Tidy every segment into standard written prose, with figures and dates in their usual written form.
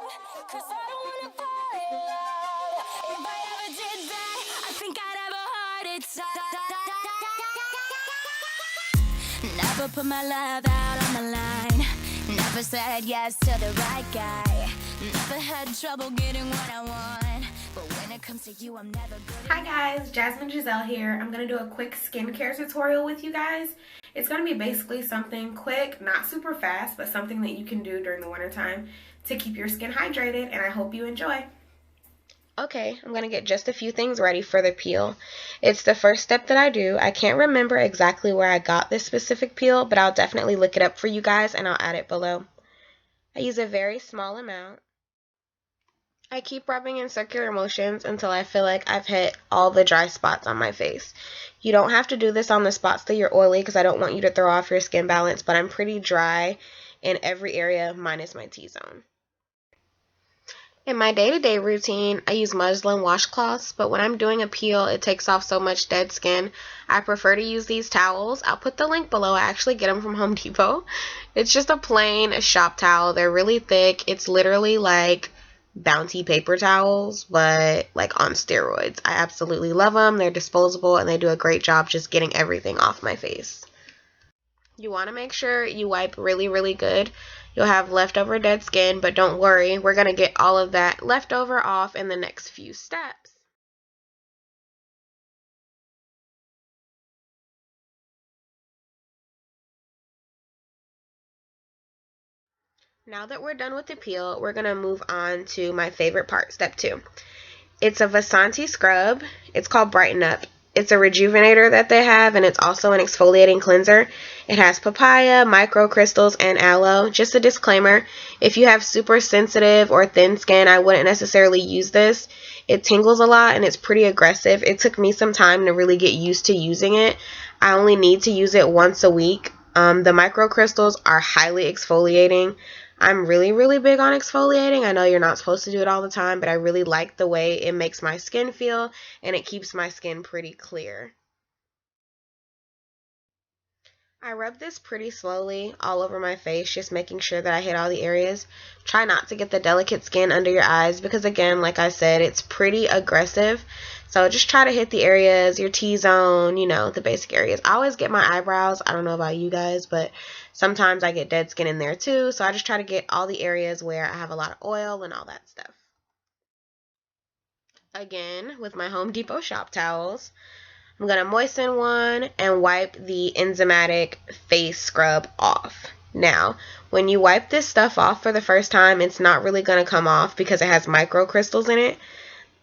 'Cause I don't wanna fall in love. If I ever did that, I think I'd have a heart attack. Never put my love out on the line. Never said yes to the right guy. Never had trouble getting what I want. But when it comes to you, I'm never good. Hi guys, Jas-Giselle here. I'm going to do a quick skincare tutorial with you guys. It's going to be basically something quick, not super fast, but something that you can do during the wintertime to keep your skin hydrated, and I hope you enjoy. Okay, I'm going to get just a few things ready for the peel. It's the first step that I do. I can't remember exactly where I got this specific peel, but I'll definitely look it up for you guys and I'll add it below. I use a very small amount. I keep rubbing in circular motions until I feel like I've hit all the dry spots on my face. You don't have to do this on the spots that you're oily because I don't want you to throw off your skin balance, but I'm pretty dry in every area minus my T-zone. In my day-to-day routine, I use muslin washcloths, but when I'm doing a peel, it takes off so much dead skin. I prefer to use these towels. I'll put the link below. I actually get them from Home Depot. It's just a plain shop towel. They're really thick. It's literally like Bounty paper towels, but like on steroids. I absolutely love them. They're disposable and they do a great job just getting everything off my face. You want to make sure you wipe really, really good. You'll have leftover dead skin, but don't worry, we're going to get all of that leftover off in the next few steps. Now that we're done with the peel, we're going to move on to my favorite part, step 2. It's a Vasanti scrub. It's called Brighten Up. It's a rejuvenator that they have, and it's also an exfoliating cleanser. It has papaya, microcrystals, and aloe. Just a disclaimer, if you have super sensitive or thin skin, I wouldn't necessarily use this. It tingles a lot, and it's pretty aggressive. It took me some time to really get used to using it. I only need to use it once a week. The microcrystals are highly exfoliating. I'm really, really big on exfoliating. I know you're not supposed to do it all the time, but I really like the way it makes my skin feel, and it keeps my skin pretty clear. I rub this pretty slowly all over my face, just making sure that I hit all the areas. Try not to get the delicate skin under your eyes because, again, like I said, it's pretty aggressive. So just try to hit the areas, your T-zone, you know, the basic areas. I always get my eyebrows. I don't know about you guys, but sometimes I get dead skin in there too. So I just try to get all the areas where I have a lot of oil and all that stuff. Again, with my Home Depot shop towels, I'm going to moisten one and wipe the enzymatic face scrub off. Now, when you wipe this stuff off for the first time, it's not really going to come off because it has microcrystals in it.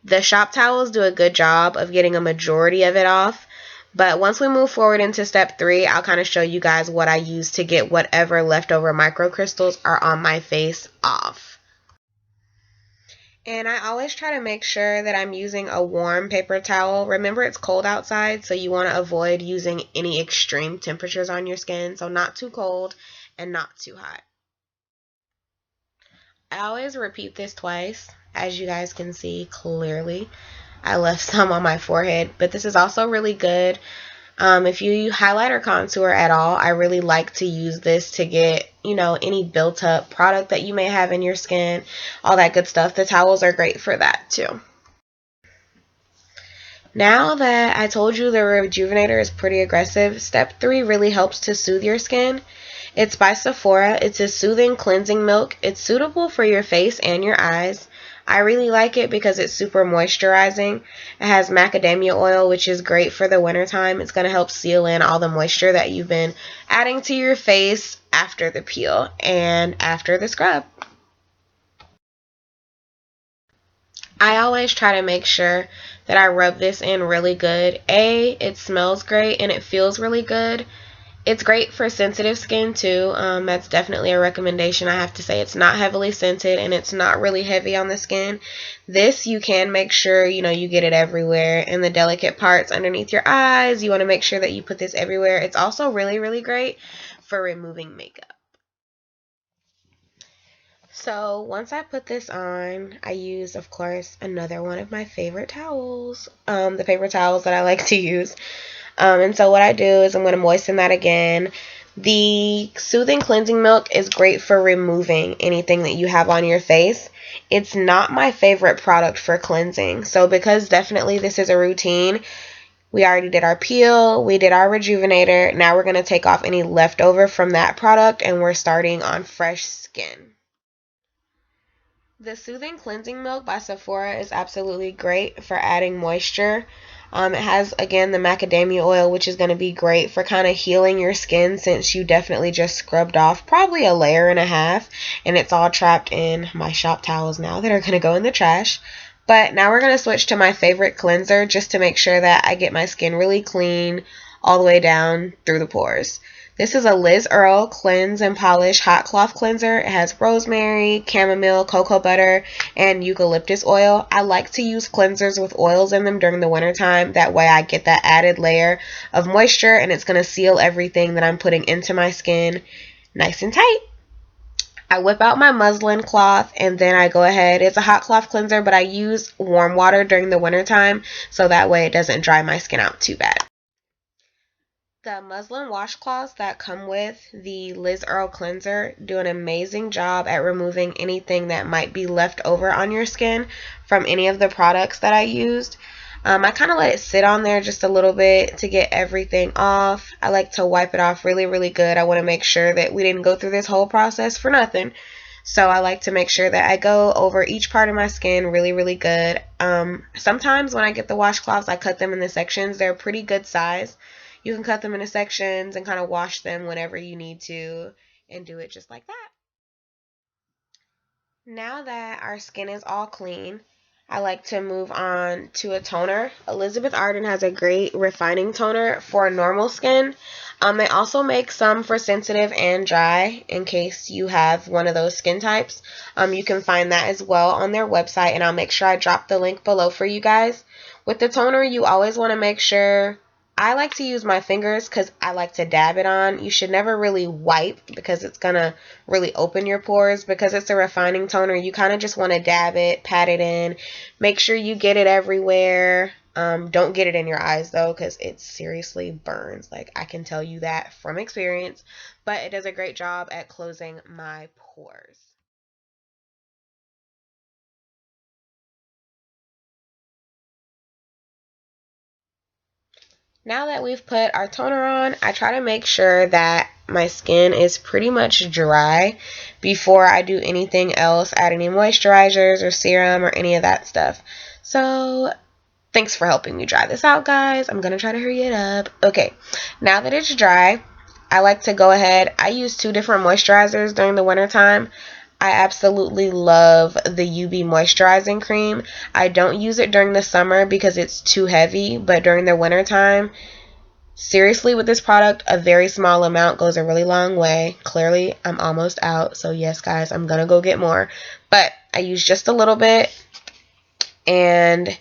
The shop towels do a good job of getting a majority of it off. But once we move forward into step 3, I'll kind of show you guys what I use to get whatever leftover microcrystals are on my face off. And I always try to make sure that I'm using a warm paper towel. Remember, it's cold outside, so you want to avoid using any extreme temperatures on your skin. So not too cold and not too hot. I always repeat this twice, as you guys can see clearly. I left some on my forehead, but this is also really good. If you highlight or contour at all, I really like to use this to get, you know, any built up product that you may have in your skin, all that good stuff. The towels are great for that too. Now that I told you the Rejuvenator is pretty aggressive, step 3 really helps to soothe your skin. It's by Sephora. It's a soothing cleansing milk. It's suitable for your face and your eyes. I really like it because it's super moisturizing. It has macadamia oil, which is great for the wintertime. It's going to help seal in all the moisture that you've been adding to your face after the peel and after the scrub. I always try to make sure that I rub this in really good. It smells great and it feels really good. It's great for sensitive skin too. That's definitely a recommendation. I have to say it's not heavily scented and it's not really heavy on the skin. This you can make sure, you know, you get it everywhere. In the delicate parts underneath your eyes, you want to make sure that you put this everywhere. It's also really, really great for removing makeup. So once I put this on, I use, of course, another one of my favorite towels, the paper towels that I like to use. And so what I do is I'm going to moisten that again. The Soothing Cleansing Milk is great for removing anything that you have on your face. It's not my favorite product for cleansing. So because definitely this is a routine, we already did our peel, we did our Rejuvenator. Now we're going to take off any leftover from that product and we're starting on fresh skin. The Soothing Cleansing Milk by Sephora is absolutely great for adding moisture. It has, again, the macadamia oil, which is going to be great for kind of healing your skin since you definitely just scrubbed off probably a layer and a half. And it's all trapped in my shop towels now that are going to go in the trash. But now we're going to switch to my favorite cleanser just to make sure that I get my skin really clean all the way down through the pores. This is a Liz Earle Cleanse and Polish Hot Cloth Cleanser. It has rosemary, chamomile, cocoa butter, and eucalyptus oil. I like to use cleansers with oils in them during the wintertime. That way I get that added layer of moisture and it's going to seal everything that I'm putting into my skin nice and tight. I whip out my muslin cloth and then I go ahead. It's a hot cloth cleanser, but I use warm water during the wintertime so that way it doesn't dry my skin out too bad. The muslin washcloths that come with the Liz Earle cleanser do an amazing job at removing anything that might be left over on your skin from any of the products that I used. I kind of let it sit on there just a little bit to get everything off. I like to wipe it off really, really good. I want to make sure that we didn't go through this whole process for nothing. So I like to make sure that I go over each part of my skin really, really good. Sometimes when I get the washcloths, I cut them into sections. They're a pretty good size. You can cut them into sections and kind of wash them whenever you need to and do it just like that. Now that our skin is all clean, I like to move on to a toner. Elizabeth Arden has a great refining toner for normal skin. They also make some for sensitive and dry in case you have one of those skin types. You can find that as well on their website, and I'll make sure I drop the link below for you guys. With the toner, you always want to make sure, I like to use my fingers because I like to dab it on. You should never really wipe because it's going to really open your pores. Because it's a refining toner, you kind of just want to dab it, pat it in. Make sure you get it everywhere. Don't get it in your eyes though because it seriously burns. Like, I can tell you that from experience. But it does a great job at closing my pores. Now that we've put our toner on, I try to make sure that my skin is pretty much dry before I do anything else, add any moisturizers or serum or any of that stuff. So thanks for helping me dry this out, guys. I'm going to try to hurry it up. Okay, now that it's dry, I like to go ahead. I use 2 different moisturizers during the wintertime. I absolutely love the UV moisturizing cream. I don't use it during the summer because it's too heavy, but during the winter time, seriously, with this product, a very small amount goes a really long way. Clearly, I'm almost out, so yes, guys, I'm gonna go get more. But I use just a little bit, and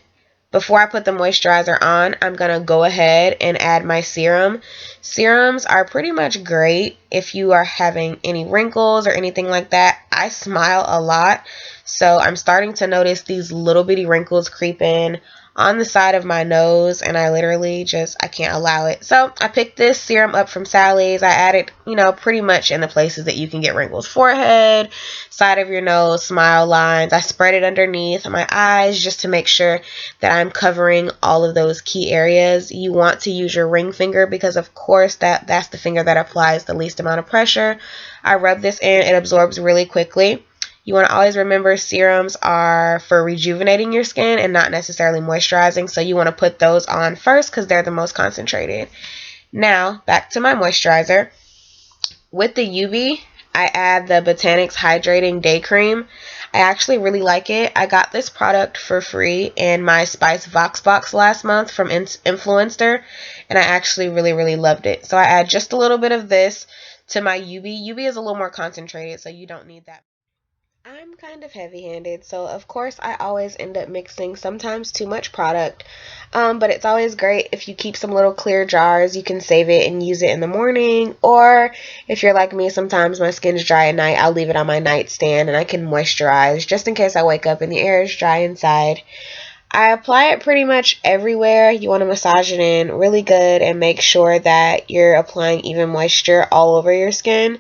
before I put the moisturizer on, I'm going to go ahead and add my serum. Serums are pretty much great if you are having any wrinkles or anything like that. I smile a lot, so I'm starting to notice these little bitty wrinkles creep in on the side of my nose, and I literally I can't allow it. So I picked this serum up from Sally's. I added, pretty much in the places that you can get wrinkles: forehead, side of your nose, smile lines. I spread it underneath my eyes just to make sure that I'm covering all of those key areas. You want to use your ring finger because, of course, that's the finger that applies the least amount of pressure. I rub this in. It absorbs really quickly. You want to always remember serums are for rejuvenating your skin and not necessarily moisturizing. So you want to put those on first because they're the most concentrated. Now, back to my moisturizer. With the UV, I add the Botanics Hydrating Day Cream. I actually really like it. I got this product for free in my Spice Vox box last month from Influencer, and I actually really, really loved it. So I add just a little bit of this to my UV. UV is a little more concentrated, so you don't need that. I'm kind of heavy-handed, so of course I always end up mixing sometimes too much product, but it's always great if you keep some little clear jars. You can save it and use it in the morning, or if you're like me, sometimes my skin's dry at night, I'll leave it on my nightstand and I can moisturize just in case I wake up and the air is dry inside. I apply it pretty much everywhere. You want to massage it in really good and make sure that you're applying even moisture all over your skin.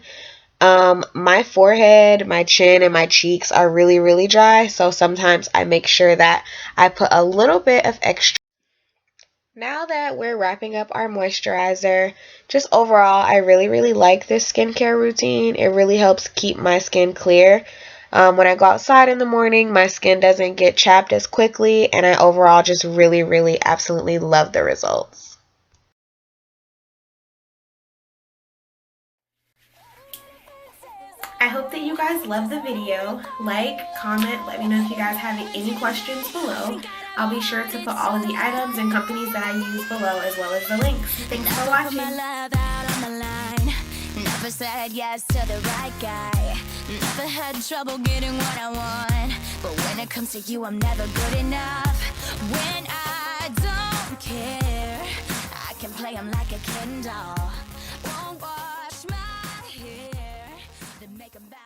My forehead, my chin, and my cheeks are really, really dry, so sometimes I make sure that I put a little bit of extra. Now that we're wrapping up our moisturizer, just overall, I really, really like this skincare routine. It really helps keep my skin clear. When I go outside in the morning, my skin doesn't get chapped as quickly, and I overall just really, really absolutely love the results. I hope that you guys love the video. Like, comment, let me know if you guys have any questions below. I'll be sure to put all of the items and companies that I use below, as well as the links. Thanks for watching. Never said yes to the right guy. Never had trouble getting what I want. But when it comes to you, I'm never good enough. When I don't care, I can play him like a Ken doll. Won't wash my hair, then make him back.